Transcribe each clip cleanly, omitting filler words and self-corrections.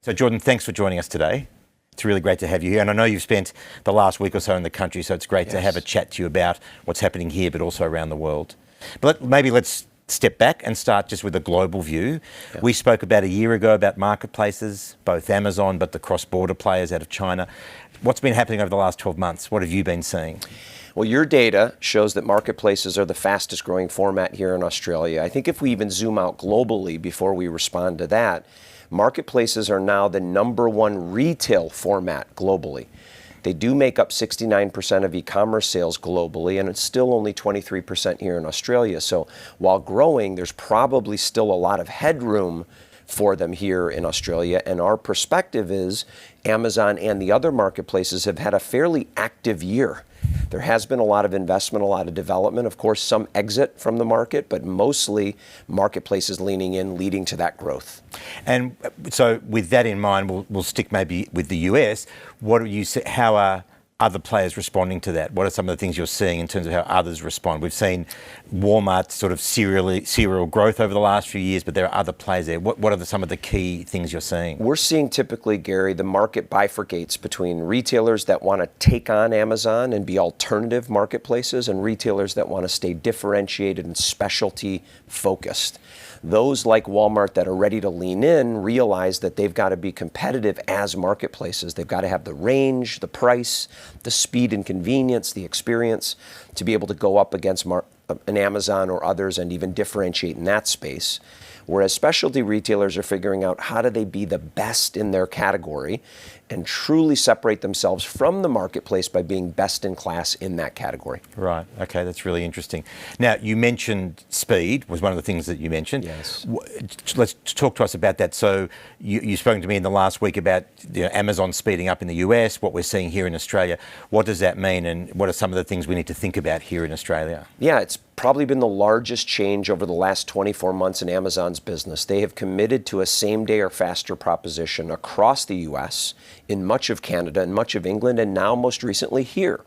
So Jordan, thanks for joining us today. It's really great to have you here. And I know you've spent the last week or so in the country, so it's great to have a chat to you about what's happening here, but also around the world. But maybe let's step back and start just with a global view. Yeah. We spoke about a year ago about marketplaces, both Amazon, but the cross-border players out of China. What's been happening over the last 12 months? What have you been seeing? Well, your data shows that marketplaces are the fastest growing format here in Australia. I think if we even zoom out globally before we respond to that, marketplaces are now the #1 retail format globally. They do make up 69% of e-commerce sales globally, and it's still only 23% here in Australia. So while growing, there's probably still a lot of headroom for them here in Australia. And our perspective is Amazon and the other marketplaces have had a fairly active year. There has been a lot of investment, a lot of development, of course, some exit from the market, but mostly marketplaces leaning in, leading to that growth. And so with that in mind, we'll stick maybe with the US. What do you see, how are other players responding to that? What are some of the things you're seeing in terms of how others respond? We've seen Walmart sort of serial growth over the last few years, but there are other players there. What are some of the key things you're seeing? We're seeing typically, Gary, the market bifurcates between retailers that want to take on Amazon and be alternative marketplaces and retailers that want to stay differentiated and specialty focused. Those like Walmart that are ready to lean in realize that they've got to be competitive as marketplaces. They've got to have the range, the price, the speed and convenience, the experience to be able to go up against an Amazon or others and even differentiate in that space. Whereas specialty retailers are figuring out how do they be the best in their category and truly separate themselves from the marketplace by being best in class in that category. Right, okay, that's really interesting. Now, you mentioned speed was one of the things that you mentioned. Yes. Let's talk to us about that. So you've spoken to me in the last week about Amazon speeding up in the US, what we're seeing here in Australia. What does that mean, and what are some of the things we need to think about here in Australia? Yeah, it's probably been the largest change over the last 24 months in Amazon's business. They have committed to a same-day or faster proposition across the US, in much of Canada and much of England, and now most recently here.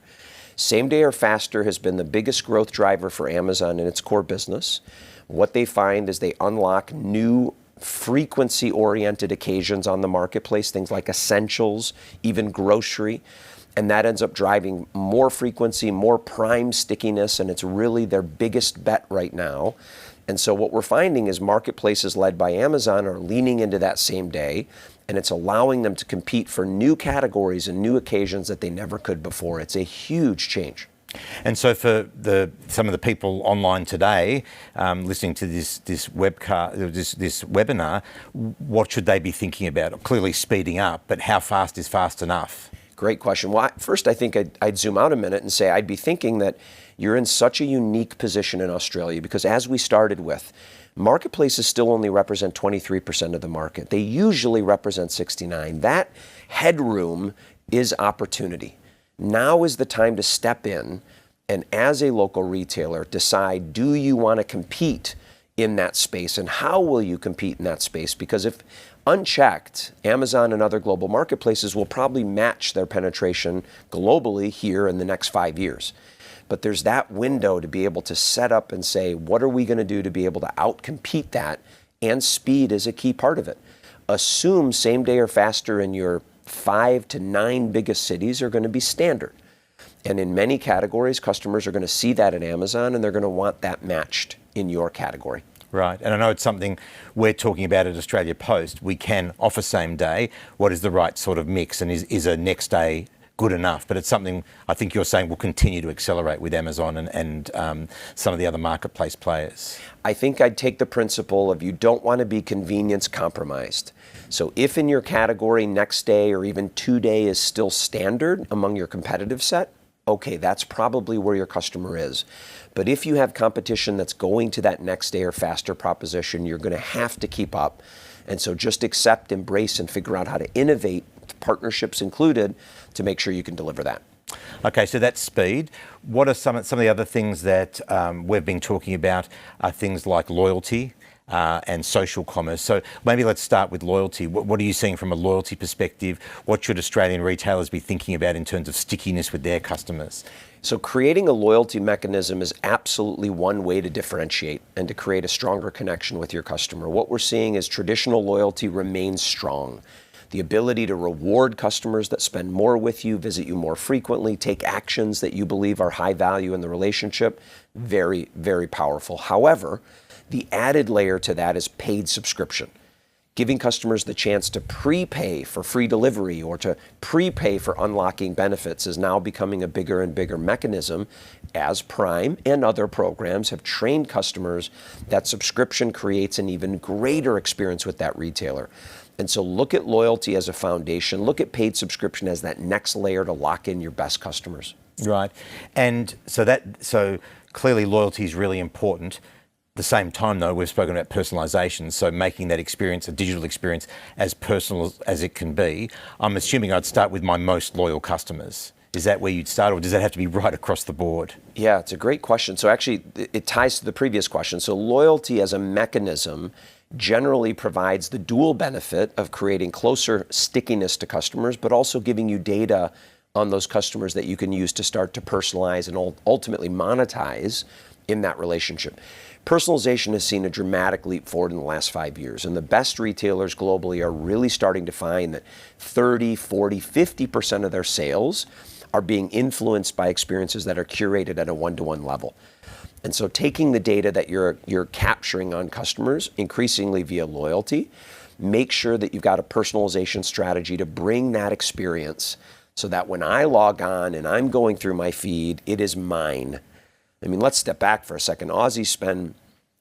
Same-day or faster has been the biggest growth driver for Amazon in its core business. What they find is they unlock new frequency-oriented occasions on the marketplace, things like essentials, even grocery. And that ends up driving more frequency, more prime stickiness, and it's really their biggest bet right now. And so what we're finding is marketplaces led by Amazon are leaning into that same day, and it's allowing them to compete for new categories and new occasions that they never could before. It's a huge change. And so for some of the people online today listening to this webinar, what should they be thinking about? Clearly speeding up, but how fast is fast enough? Great question. Well, first, I think I'd zoom out a minute and say I'd be thinking that you're in such a unique position in Australia because as we started with, marketplaces still only represent 23% of the market. They usually represent 69%. That headroom is opportunity. Now is the time to step in and as a local retailer decide, do you want to compete in that space and how will you compete in that space? Because if unchecked, Amazon and other global marketplaces will probably match their penetration globally here in the next 5 years. But there's that window to be able to set up and say, what are we going to do to be able to outcompete that? And speed is a key part of it. Assume same day or faster in your 5 to 9 biggest cities are going to be standard. And in many categories, customers are going to see that at Amazon and they're going to want that matched in your category. Right, and I know it's something we're talking about at Australia Post. We can offer same day. What is the right sort of mix, and is a next day good enough? But it's something I think you're saying will continue to accelerate with Amazon and some of the other marketplace players. I think I'd take the principle of you don't want to be convenience compromised. So if in your category next day or even 2 day is still standard among your competitive set, okay, that's probably where your customer is. But if you have competition that's going to that next day or faster proposition, you're going to have to keep up. And so just accept, embrace, and figure out how to innovate, partnerships included, to make sure you can deliver that. Okay, so that's speed. What are some of the other things that we've been talking about are things like loyalty and social commerce. So maybe let's start with loyalty. What are you seeing from a loyalty perspective? What should Australian retailers be thinking about in terms of stickiness with their customers? So creating a loyalty mechanism is absolutely one way to differentiate and to create a stronger connection with your customer. What we're seeing is traditional loyalty remains strong. the ability to reward customers that spend more with you, visit you more frequently, take actions that you believe are high value in the relationship, very, very powerful. However, the added layer to that is paid subscription. Giving customers the chance to prepay for free delivery or to prepay for unlocking benefits is now becoming a bigger and bigger mechanism as Prime and other programs have trained customers that subscription creates an even greater experience with that retailer. And so look at loyalty as a foundation, look at paid subscription as that next layer to lock in your best customers. Right. And so clearly loyalty is really important. At the same time, though, we've spoken about personalisation, so making that experience, a digital experience, as personal as it can be. I'm assuming I'd start with my most loyal customers. Is that where you'd start, or does that have to be right across the board? Yeah, it's a great question. So actually, it ties to the previous question. So loyalty as a mechanism generally provides the dual benefit of creating closer stickiness to customers, but also giving you data on those customers that you can use to start to personalize and ultimately monetize in that relationship. Personalization has seen a dramatic leap forward in the last 5 years, and the best retailers globally are really starting to find that 30, 40, 50% of their sales are being influenced by experiences that are curated at a one-to-one level. And so taking the data that you're capturing on customers, increasingly via loyalty, make sure that you've got a personalization strategy to bring that experience so that when I log on and I'm going through my feed, it is mine. I mean, let's step back for a second. Aussies spend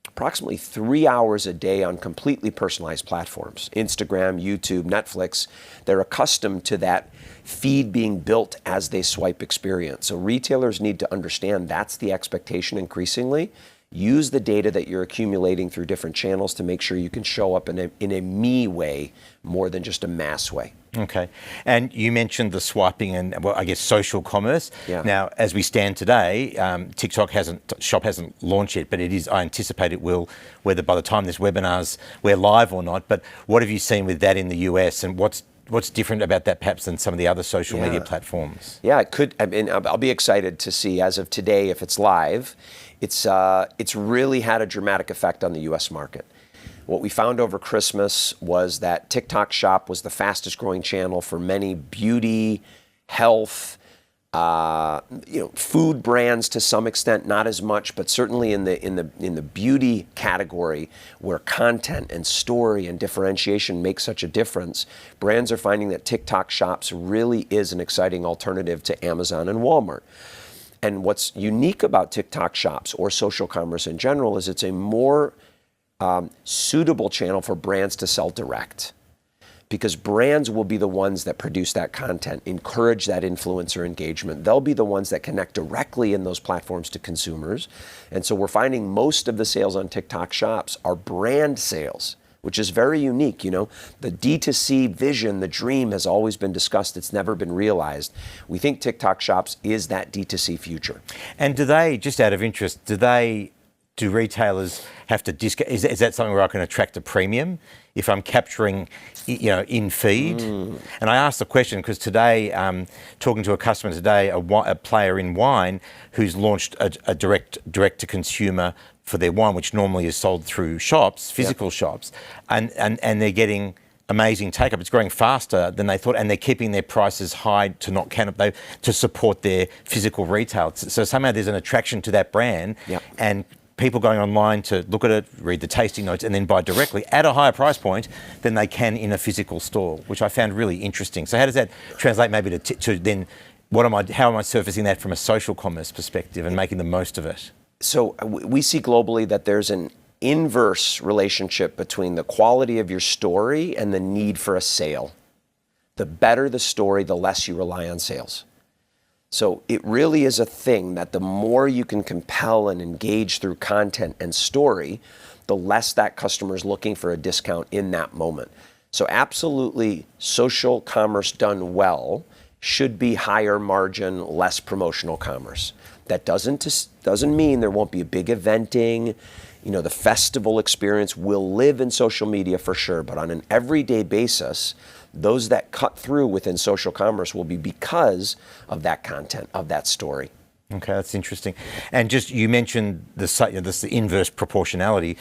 approximately 3 hours a day on completely personalized platforms. Instagram, YouTube, Netflix, they're accustomed to that feed being built as they swipe experience. So retailers need to understand that's the expectation increasingly. Use the data that you're accumulating through different channels to make sure you can show up in a me way more than just a mass way. Okay. And you mentioned the swiping and, well, I guess social commerce. Yeah. Now, as we stand today, Shop hasn't launched yet, but it is, I anticipate it will, whether by the time this webinar's we're live or not. But what have you seen with that in the US, and what's different about that perhaps than some of the other social media platforms? Yeah, it could. I mean, I'll be excited to see as of today if it's live. It's really had a dramatic effect on the U.S. market. What we found over Christmas was that TikTok Shop was the fastest growing channel for many beauty, health, food brands to some extent, not as much, but certainly in the beauty category where content and story and differentiation make such a difference, brands are finding that TikTok Shops really is an exciting alternative to Amazon and Walmart. And what's unique about TikTok Shops or social commerce in general is it's a more suitable channel for brands to sell direct, because brands will be the ones that produce that content, encourage that influencer engagement. They'll be the ones that connect directly in those platforms to consumers. And so we're finding most of the sales on TikTok Shops are brand sales, which is very unique. You know, the D2C vision, the dream has always been discussed. It's never been realized. We think TikTok Shops is that D2C future. And do they, just out of interest, do retailers have to discount? Is that something where I can attract a premium if I'm capturing, in feed? And I asked the question because today, talking to a customer today, a player in wine who's launched a direct to consumer for their wine, which normally is sold through shops, physical shops, and they're getting amazing take-up. It's growing faster than they thought, and they're keeping their prices high to not to support their physical retail. So somehow there's an attraction to that brand, and people going online to look at it, read the tasting notes, and then buy directly at a higher price point than they can in a physical store, which I found really interesting. So how does that translate maybe to then how am I surfacing that from a social commerce perspective and making the most of it? So we see globally that there's an inverse relationship between the quality of your story and the need for a sale. The better the story, the less you rely on sales. So it really is a thing that the more you can compel and engage through content and story, the less that customer is looking for a discount in that moment. So absolutely, social commerce done well should be higher margin, less promotional commerce. That doesn't mean there won't be a big eventing. The festival experience will live in social media for sure, but on an everyday basis, those that cut through within social commerce will be because of that content, of that story. Okay, that's interesting. And just, you mentioned the inverse proportionality.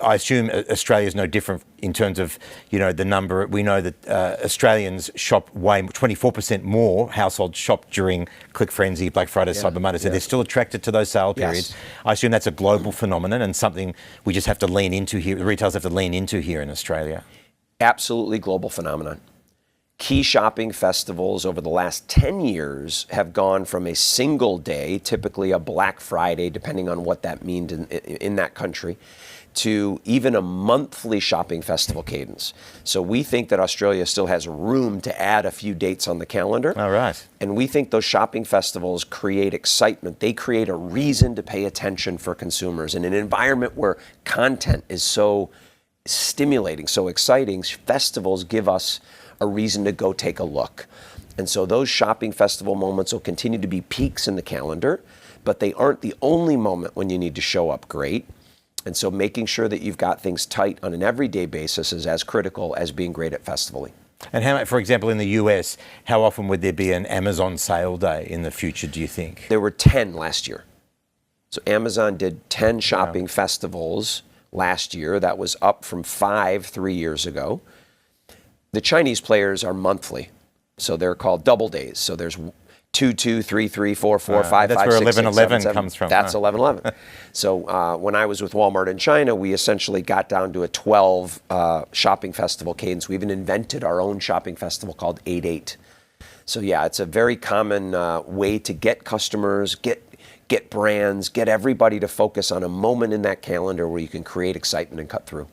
I assume Australia is no different in terms of, the number. We know that Australians shop 24% more households shop during Click Frenzy, Black Friday, Cyber Monday. So they're still attracted to those sale periods. I assume that's a global phenomenon and something we just have to lean into here. The retailers have to lean into here in Australia. Absolutely global phenomenon. Key shopping festivals over the last 10 years have gone from a single day, typically a Black Friday, depending on what that means in that country, to even a monthly shopping festival cadence. So we think that Australia still has room to add a few dates on the calendar. All right. And we think those shopping festivals create excitement. They create a reason to pay attention for consumers. In an environment where content is so stimulating, so exciting, festivals give us a reason to go take a look. And so those shopping festival moments will continue to be peaks in the calendar, but they aren't the only moment when you need to show up great. And so making sure that you've got things tight on an everyday basis is as critical as being great at festivaling. And how, for example, in the US, how often would there be an Amazon sale day in the future, do you think? There were 10 last year. So Amazon did 10 shopping festivals last year. That was up from 5 3 years ago. The Chinese players are monthly, so they're called double days. So there's 2, 2, 3, 3, 4, 4, 5, that's 5, where 6, 6, 11 7, comes from. That's 11. So when I was with Walmart in China, we essentially got down to a 12 shopping festival cadence. We even invented our own shopping festival called 8/8. So yeah, it's a very common way to get customers, get brands, get everybody to focus on a moment in that calendar where you can create excitement and cut through.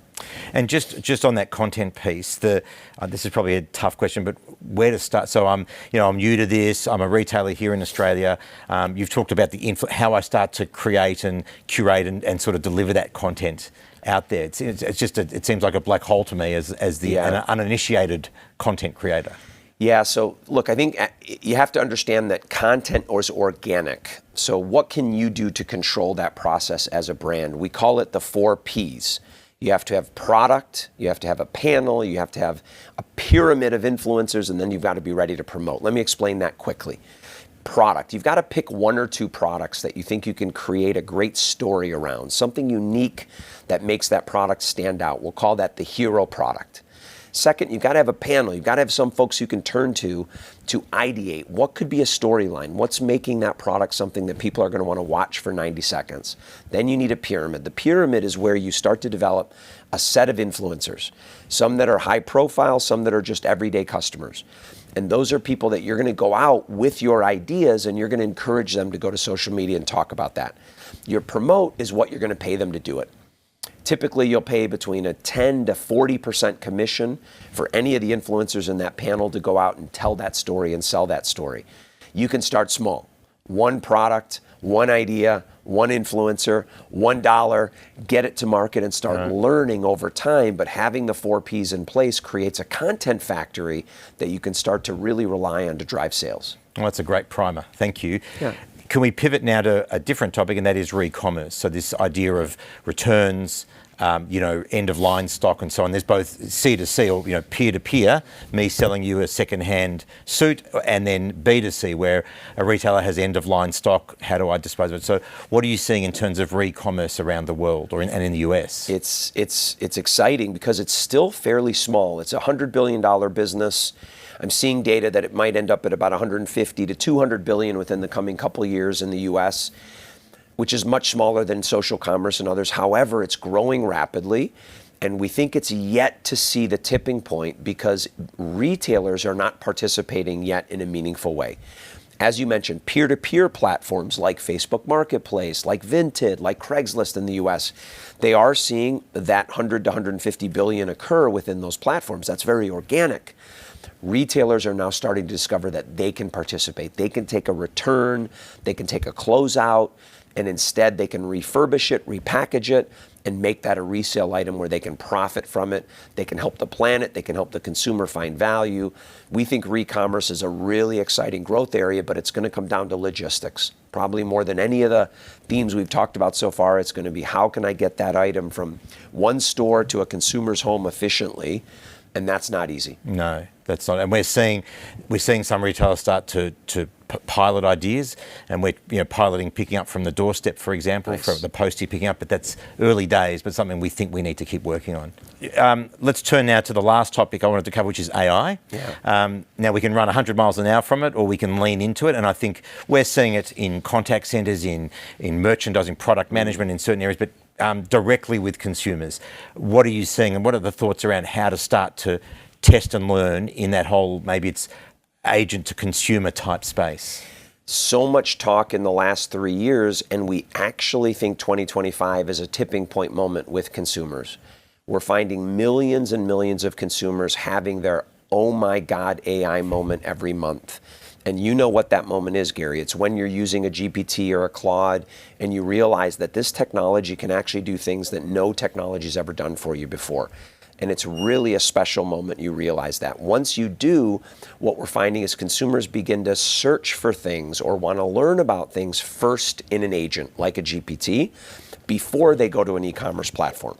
And just on that content piece, this is probably a tough question, but where to start? So I'm new to this. I'm a retailer here in Australia. You've talked about how I start to create and curate and sort of deliver that content out there. It seems like a black hole to me as an uninitiated content creator. Yeah, so look, I think you have to understand that content is organic. So what can you do to control that process as a brand? We call it the 4 Ps. You have to have product, you have to have a panel, you have to have a pyramid of influencers, and then you've got to be ready to promote. Let me explain that quickly. Product. You've got to pick 1 or 2 products that you think you can create a great story around, something unique that makes that product stand out. We'll call that the hero product. Second, you've got to have a panel. You've got to have some folks you can turn to ideate. What could be a storyline? What's making that product something that people are going to want to watch for 90 seconds? Then you need a pyramid. The pyramid is where you start to develop a set of influencers, some that are high profile, some that are just everyday customers. And those are people that you're going to go out with your ideas and you're going to encourage them to go to social media and talk about that. Your promote is what you're going to pay them to do it. Typically, you'll pay between a 10 to 40% commission for any of the influencers in that panel to go out and tell that story and sell that story. You can start small. 1 product, 1 idea, 1 influencer, $1, get it to market and start learning over time. But having the 4 Ps in place creates a content factory that you can start to really rely on to drive sales. Well, that's a great primer. Thank you. Yeah. Can we pivot now to a different topic, and that is re-commerce? So this idea of returns, end of line stock and so on. There's both C2C or peer-to-peer, me selling you a second-hand suit, and then B2C where a retailer has end of line stock. How do I dispose of it? So what are you seeing in terms of re-commerce around the world and in the US? It's exciting because it's still fairly small. It's a $100 billion business. I'm seeing data that it might end up at about 150 to 200 billion within the coming couple of years in the US, which is much smaller than social commerce and others. However, it's growing rapidly, and we think it's yet to see the tipping point because retailers are not participating yet in a meaningful way. As you mentioned, peer-to-peer platforms like Facebook Marketplace, like Vinted, like Craigslist in the US, they are seeing that 100 to 150 billion occur within those platforms. That's very organic. Retailers are now starting to discover that they can participate. They can take a return, they can take a closeout, and instead they can refurbish it, repackage it, and make that a resale item where they can profit from it. They can help the planet, they can help the consumer find value. We think re-commerce is a really exciting growth area, but it's going to come down to logistics. Probably more than any of the themes we've talked about so far, it's going to be how can I get that item from one store to a consumer's home efficiently, and that's not easy. No. That's not, and we're seeing some retailers start to pilot ideas, and we're piloting picking up from the doorstep, for example, Nice. from the postie picking up. But that's early days, but something we think we need to keep working on. Let's turn now to the last topic I wanted to cover, which is AI. Yeah. Now we can run 100 miles an hour from it, or we can lean into it, and I think we're seeing it in contact centres, in merchandising, product management in certain areas, but directly with consumers. What are you seeing, and what are the thoughts around how to start to test and learn in that whole, maybe it's agent to consumer type space? So much talk in the last 3 years, and we actually think 2025 is a tipping point moment with consumers. We're finding millions and millions of consumers having their oh my God AI moment every month. And you know what that moment is, Gary. It's when you're using a GPT or a Claude and you realize that this technology can actually do things that no technology's ever done for you before. And it's really a special moment you realize that. Once you do, what we're finding is consumers begin to search for things or want to learn about things first in an agent, like a GPT, before they go to an e-commerce platform.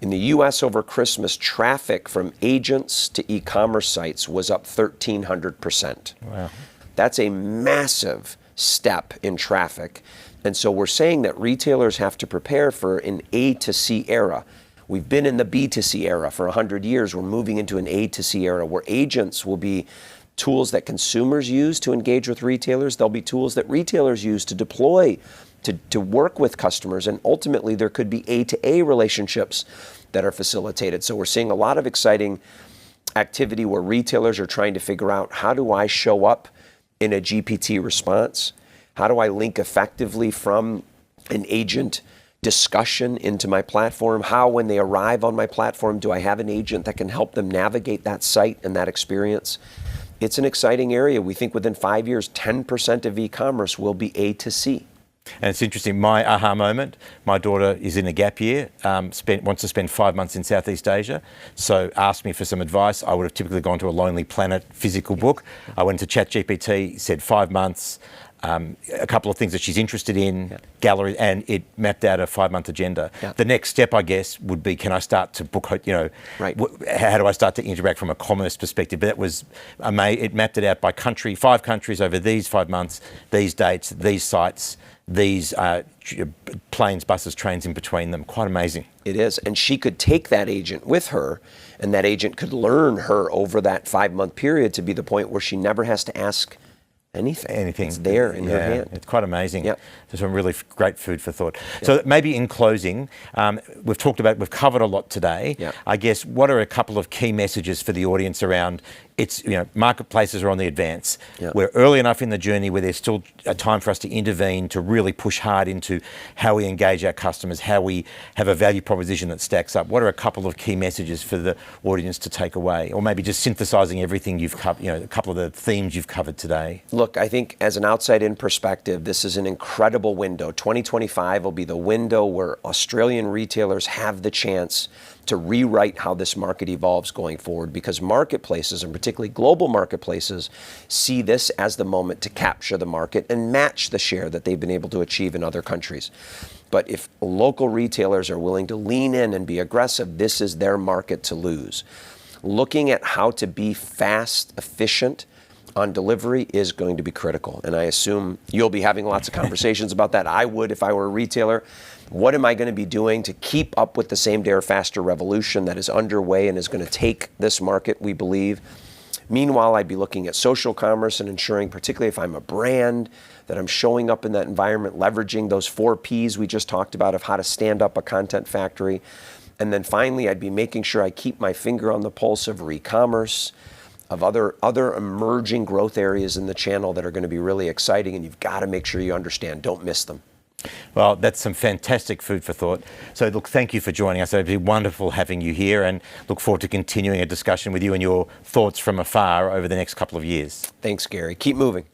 In the US over Christmas, traffic from agents to e-commerce sites was up 1,300%. Wow. That's a massive step in traffic. And so we're saying that retailers have to prepare for an A to C era. We've been in the B to C era for 100 years. We're moving into an A to C era where agents will be tools that consumers use to engage with retailers. They'll be tools that retailers use to deploy, to work with customers. And ultimately, there could be A to A relationships that are facilitated. So we're seeing a lot of exciting activity where retailers are trying to figure out, how do I show up in a GPT response? How do I link effectively from an agent discussion into my platform? How, when they arrive on my platform, do I have an agent that can help them navigate that site and that experience? It's an exciting area. We think within 5 years, 10% of e-commerce will be A to C. And it's interesting, my aha moment, my daughter is in a gap year, wants to spend 5 months in Southeast Asia, so asked me for some advice. I would have typically gone to a Lonely Planet physical book. I went to ChatGPT, said 5 months, a couple of things that she's interested in, gallery, and it mapped out a 5-month agenda. Yeah. The next step, I guess, would be, can I start to book, Right. How do I start to interact from a commerce perspective? But that was, it mapped it out by country, 5 countries over these 5 months, these dates, these sites, these planes, buses, trains in between them. Quite amazing. It is. And she could take that agent with her, and that agent could learn her over that 5-month period to be the point where she never has to ask anything. It's there in her hand. It's quite amazing. Yep. There's some really great food for thought. So maybe in closing, we've covered a lot today. Yep. I guess, what are a couple of key messages for the audience around, marketplaces are on the advance. Yep. We're early enough in the journey where there's still a time for us to intervene, to really push hard into how we engage our customers, how we have a value proposition that stacks up. What are a couple of key messages for the audience to take away? Or maybe just synthesizing everything you've covered, a couple of the themes you've covered today. Look, I think as an outside-in perspective, this is an incredible window. 2025 will be the window where Australian retailers have the chance to rewrite how this market evolves going forward, because marketplaces, and particularly global marketplaces, see this as the moment to capture the market and match the share that they've been able to achieve in other countries. But if local retailers are willing to lean in and be aggressive, this is their market to lose. Looking at how to be fast, efficient on delivery is going to be critical. And I assume you'll be having lots of conversations about that. I would if I were a retailer. What am I going to be doing to keep up with the same day or faster revolution that is underway and is going to take this market, we believe? Meanwhile, I'd be looking at social commerce and ensuring, particularly if I'm a brand, that I'm showing up in that environment, leveraging those 4 Ps we just talked about of how to stand up a content factory. And then finally, I'd be making sure I keep my finger on the pulse of re-commerce, of other emerging growth areas in the channel that are going to be really exciting, and you've got to make sure you understand. Don't miss them. Well, that's some fantastic food for thought. So look, thank you for joining us. It'd be wonderful having you here, and look forward to continuing a discussion with you and your thoughts from afar over the next couple of years. Thanks, Gary. Keep moving.